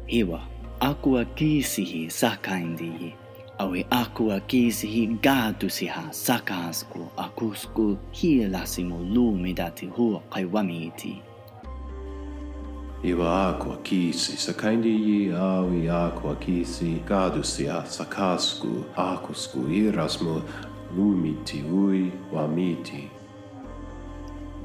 Iwa, akua kisihi sakaindihi, awe akua kisihi gadusiha sakasku akusku hielasimu lumidati hua kaiwamiti. Iwa aqua kisi sakaindihi, awe aqua kisi gadusiha sakasku akusku irasmu lumiti ui wamiti.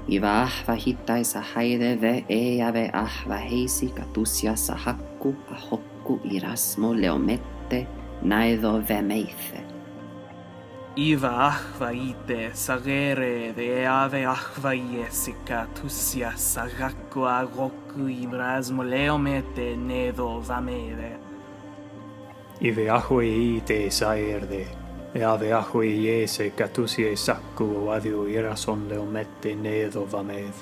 Iwa ahva hittaisa haideve ave ahva heisi katusia sahakku ahokku irasmo leomette naido vemeithe. Iwa ahva ite sagere de ave ahva iesi katusia sahakku ahokku irasmo leomette naido vamere. Ive ahue ite saerde. Ave ahue iese katusie sakku adio irason leomette nedo vamed.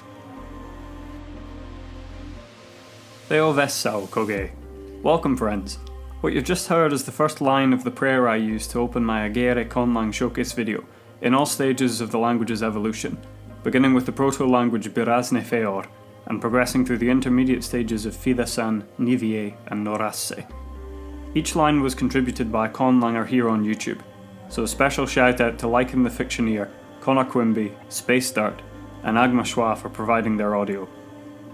Theo vessau koge. Welcome friends. What you've just heard is the first line of the prayer I used to open my Agēre Conlang showcase video, in all stages of the language's evolution, beginning with the proto-language Birasne Feor, and progressing through the intermediate stages of Fidasan, Nivie, and Norasse. Each line was contributed by a conlanger here on YouTube, so a special shout out to Liken the Fictioneer, Connor Quimby, Space Dirt, and Agma Schwa for providing their audio.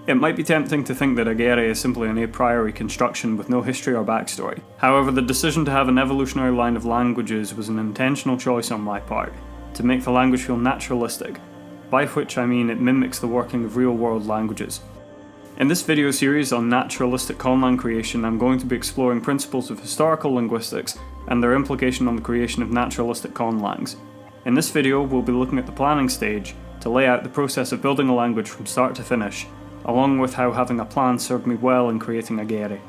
It might be tempting to think that Agēre is simply an a priori construction with no history or backstory. However, the decision to have an evolutionary line of languages was an intentional choice on my part, to make the language feel naturalistic, by which I mean it mimics the working of real-world languages. In this video series on Naturalistic Conlang Creation, I'm going to be exploring principles of historical linguistics and their implication on the creation of naturalistic conlangs. In this video, we'll be looking at the planning stage to lay out the process of building a language from start to finish, along with how having a plan served me well in creating Agēre.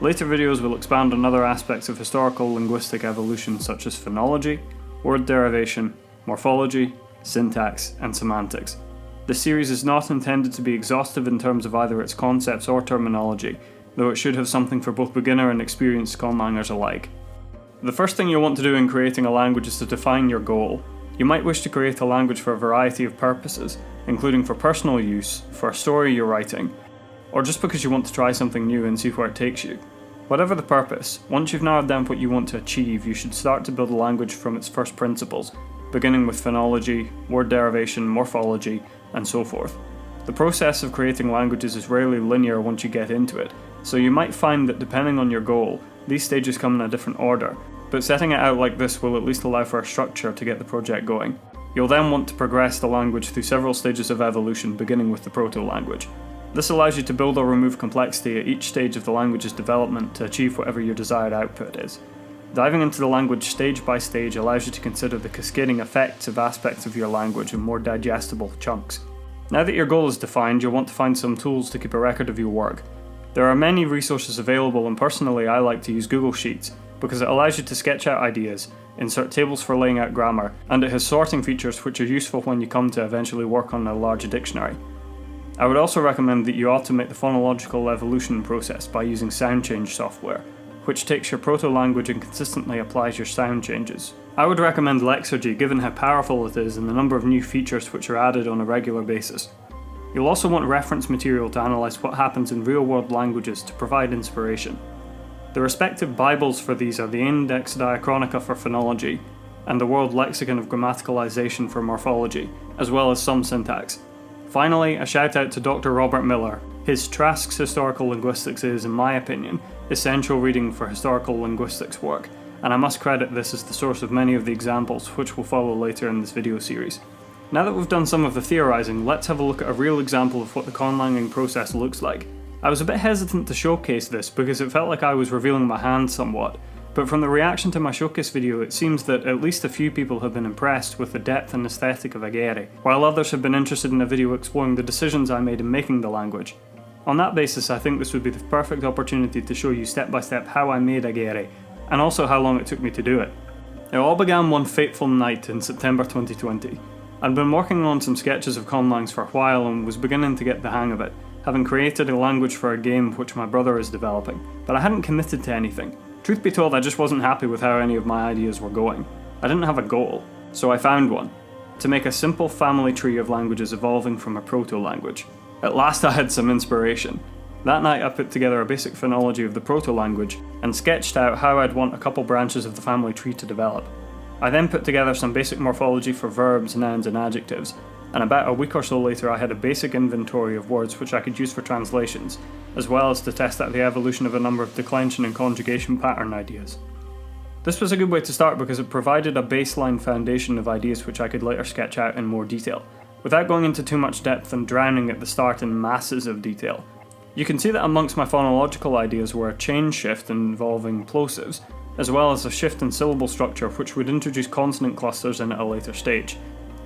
Later videos will expand on other aspects of historical linguistic evolution such as phonology, word derivation, morphology, syntax, and semantics. This series is not intended to be exhaustive in terms of either its concepts or terminology, though it should have something for both beginner and experienced conlangers alike. The first thing you'll want to do in creating a language is to define your goal. You might wish to create a language for a variety of purposes, including for personal use, for a story you're writing, or just because you want to try something new and see where it takes you. Whatever the purpose, once you've narrowed down what you want to achieve, you should start to build a language from its first principles, beginning with phonology, word derivation, morphology, and so forth. The process of creating languages is rarely linear once you get into it, so you might find that depending on your goal, these stages come in a different order, but setting it out like this will at least allow for a structure to get the project going. You'll then want to progress the language through several stages of evolution, beginning with the proto-language. This allows you to build or remove complexity at each stage of the language's development to achieve whatever your desired output is. Diving into the language stage by stage allows you to consider the cascading effects of aspects of your language in more digestible chunks. Now that your goal is defined, you'll want to find some tools to keep a record of your work. There are many resources available, and personally I like to use Google Sheets because it allows you to sketch out ideas, insert tables for laying out grammar, and it has sorting features which are useful when you come to eventually work on a large dictionary. I would also recommend that you automate the phonological evolution process by using sound change software, which takes your proto-language and consistently applies your sound changes. I would recommend Lexergy given how powerful it is and the number of new features which are added on a regular basis. You'll also want reference material to analyse what happens in real-world languages to provide inspiration. The respective Bibles for these are the Index Diachronica for phonology and the World Lexicon of Grammaticalization for morphology, as well as some syntax. Finally, a shout out to Dr. Robert Miller. His Trask's Historical Linguistics is, in my opinion, essential reading for historical linguistics work, and I must credit this as the source of many of the examples which will follow later in this video series. Now that we've done some of the theorising, let's have a look at a real example of what the conlanging process looks like. I was a bit hesitant to showcase this because it felt like I was revealing my hand somewhat, but from the reaction to my showcase video it seems that at least a few people have been impressed with the depth and aesthetic of Agēre, while others have been interested in a video exploring the decisions I made in making the language. On that basis, I think this would be the perfect opportunity to show you step by step how I made Agēre, and also how long it took me to do it. It all began one fateful night in September 2020. I'd been working on some sketches of conlangs for a while and was beginning to get the hang of it, having created a language for a game which my brother is developing, but I hadn't committed to anything. Truth be told, I just wasn't happy with how any of my ideas were going. I didn't have a goal, so I found one: to make a simple family tree of languages evolving from a proto-language. At last I had some inspiration. That night I put together a basic phonology of the proto-language and sketched out how I'd want a couple branches of the family tree to develop. I then put together some basic morphology for verbs, nouns and adjectives, and about a week or so later I had a basic inventory of words which I could use for translations, as well as to test out the evolution of a number of declension and conjugation pattern ideas. This was a good way to start because it provided a baseline foundation of ideas which I could later sketch out in more detail, without going into too much depth and drowning at the start in masses of detail. You can see that amongst my phonological ideas were a chain shift involving plosives, as well as a shift in syllable structure which would introduce consonant clusters in at a later stage.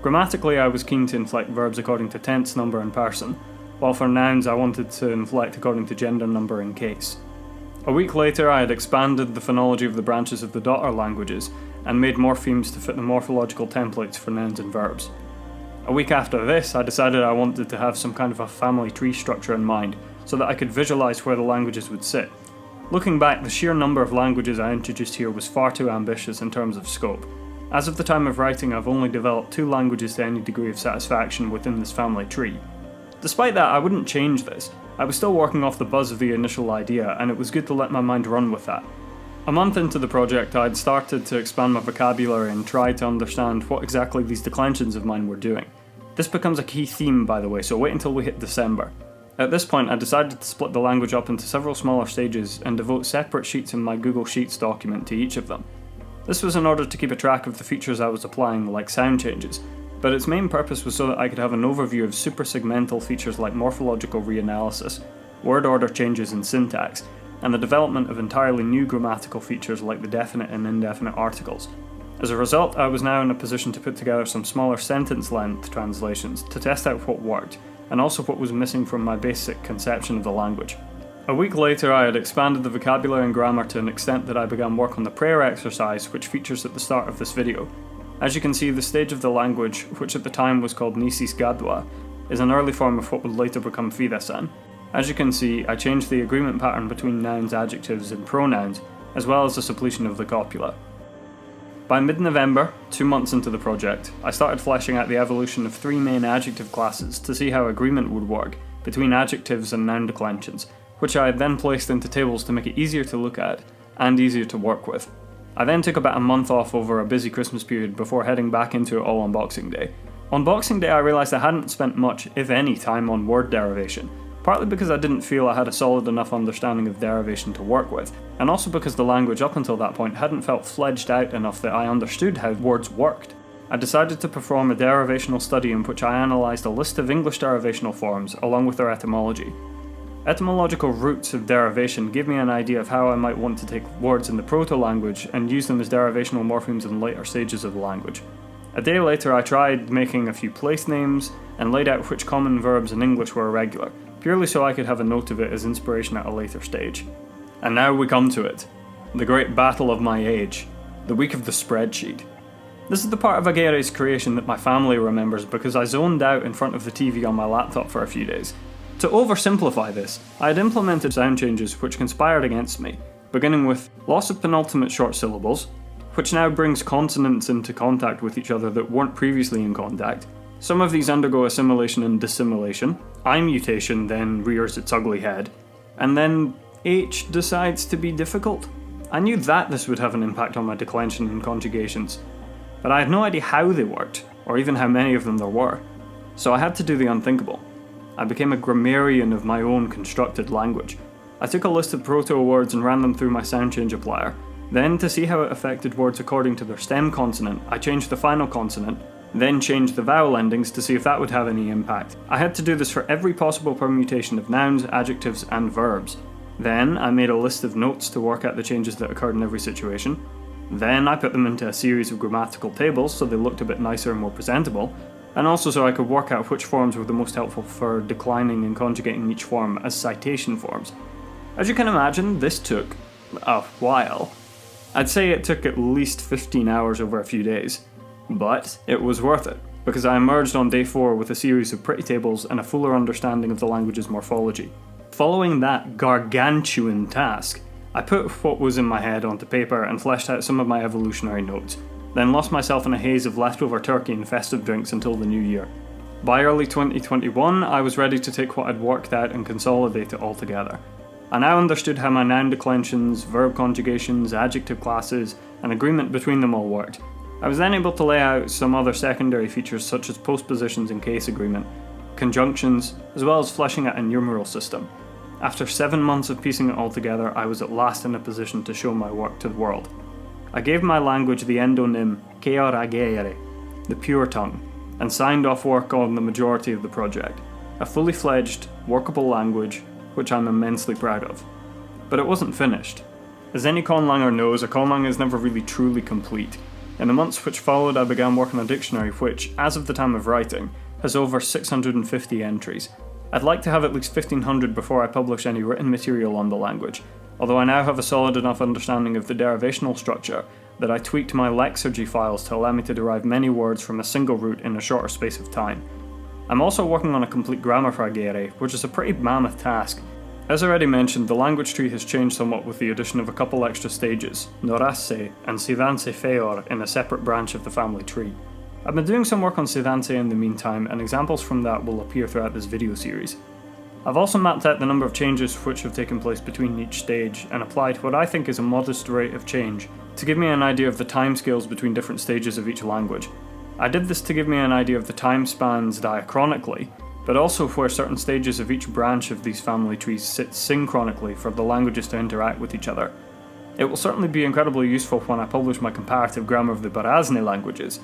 Grammatically, I was keen to inflect verbs according to tense, number and person, while for nouns I wanted to inflect according to gender, number and case. A week later I had expanded the phonology of the branches of the daughter languages and made morphemes to fit the morphological templates for nouns and verbs. A week after this I decided I wanted to have some kind of a family tree structure in mind so that I could visualise where the languages would sit. Looking back, the sheer number of languages I introduced here was far too ambitious in terms of scope. As of the time of writing, I've only developed 2 languages to any degree of satisfaction within this family tree. Despite that, I wouldn't change this. I was still working off the buzz of the initial idea, and it was good to let my mind run with that. A month into the project, I'd started to expand my vocabulary and try to understand what exactly these declensions of mine were doing. This becomes a key theme, by the way, so wait until we hit December. At this point, I decided to split the language up into several smaller stages and devote separate sheets in my Google Sheets document to each of them. This was in order to keep a track of the features I was applying, like sound changes, but its main purpose was so that I could have an overview of suprasegmental features like morphological reanalysis, word order changes in syntax, and the development of entirely new grammatical features like the definite and indefinite articles. As a result, I was now in a position to put together some smaller sentence-length translations to test out what worked, and also what was missing from my basic conception of the language. A week later, I had expanded the vocabulary and grammar to an extent that I began work on the prayer exercise, which features at the start of this video. As you can see, the stage of the language, which at the time was called Nisis Gadwa, is an early form of what would later become Fidasan. As you can see, I changed the agreement pattern between nouns, adjectives, and pronouns, as well as the suppletion of the copula. By mid-November, 2 months into the project, I started fleshing out the evolution of 3 main adjective classes to see how agreement would work between adjectives and noun declensions, which I had then placed into tables to make it easier to look at and easier to work with. I then took about a month off over a busy Christmas period before heading back into it all on Boxing Day. On Boxing Day I realised I hadn't spent much, if any, time on word derivation, partly because I didn't feel I had a solid enough understanding of derivation to work with, and also because the language up until that point hadn't felt fledged out enough that I understood how words worked. I decided to perform a derivational study in which I analysed a list of English derivational forms along with their etymology. Etymological roots of derivation gave me an idea of how I might want to take words in the proto-language and use them as derivational morphemes in later stages of the language. A day later I tried making a few place names and laid out which common verbs in English were irregular, purely so I could have a note of it as inspiration at a later stage. And now we come to it. The great battle of my age. The week of the spreadsheet. This is the part of Agēre's creation that my family remembers because I zoned out in front of the TV on my laptop for a few days. To oversimplify this, I had implemented sound changes which conspired against me, beginning with loss of penultimate short syllables, which now brings consonants into contact with each other that weren't previously in contact. Some of these undergo assimilation and dissimilation, I mutation then rears its ugly head, and then H decides to be difficult. I knew that this would have an impact on my declension and conjugations, but I had no idea how they worked, or even how many of them there were, so I had to do the unthinkable. I became a grammarian of my own constructed language. I took a list of proto-words and ran them through my sound change applier. Then, to see how it affected words according to their stem consonant, I changed the final consonant, then changed the vowel endings to see if that would have any impact. I had to do this for every possible permutation of nouns, adjectives, and verbs. Then, I made a list of notes to work out the changes that occurred in every situation. Then, I put them into a series of grammatical tables so they looked a bit nicer and more presentable, and also so I could work out which forms were the most helpful for declining and conjugating each form as citation forms. As you can imagine, this took a while. I'd say it took at least 15 hours over a few days. But it was worth it, because I emerged on day 4 with a series of pretty tables and a fuller understanding of the language's morphology. Following that gargantuan task, I put what was in my head onto paper and fleshed out some of my evolutionary notes, then lost myself in a haze of leftover turkey and festive drinks until the new year. By early 2021, I was ready to take what I'd worked out and consolidate it all together. I now understood how my noun declensions, verb conjugations, adjective classes, and agreement between them all worked. I was then able to lay out some other secondary features such as postpositions and case agreement, conjunctions, as well as fleshing out a numeral system. After 7 months of piecing it all together, I was at last in a position to show my work to the world. I gave my language the endonym I Made Agēre, the pure tongue, and signed off work on the majority of the project, a fully fledged, workable language which I'm immensely proud of. But it wasn't finished. As any conlanger knows, a conlang is never really truly complete. In the months which followed, I began working on a dictionary which, as of the time of writing, has over 650 entries. I'd like to have at least 1500 before I publish any written material on the language, although I now have a solid enough understanding of the derivational structure that I tweaked my Lexergy files to allow me to derive many words from a single root in a shorter space of time. I'm also working on a complete grammar for Agēre, which is a pretty mammoth task. As already mentioned, the language tree has changed somewhat with the addition of a couple extra stages, Norase and Sivanse Feor, in a separate branch of the family tree. I've been doing some work on Sivanse in the meantime, and examples from that will appear throughout this video series. I've also mapped out the number of changes which have taken place between each stage, and applied what I think is a modest rate of change to give me an idea of the timescales between different stages of each language. I did this to give me an idea of the time spans diachronically, but also where certain stages of each branch of these family trees sit synchronically for the languages to interact with each other. It will certainly be incredibly useful when I publish my comparative grammar of the Birasne languages,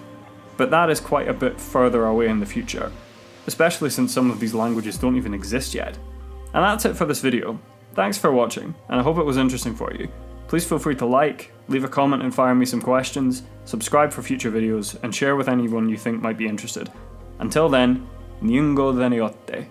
but that is quite a bit further away in the future, especially since some of these languages don't even exist yet. And that's it for this video. Thanks for watching, and I hope it was interesting for you. Please feel free to like, leave a comment and fire me some questions, subscribe for future videos, and share with anyone you think might be interested. Until then, Nyungo Deniotte.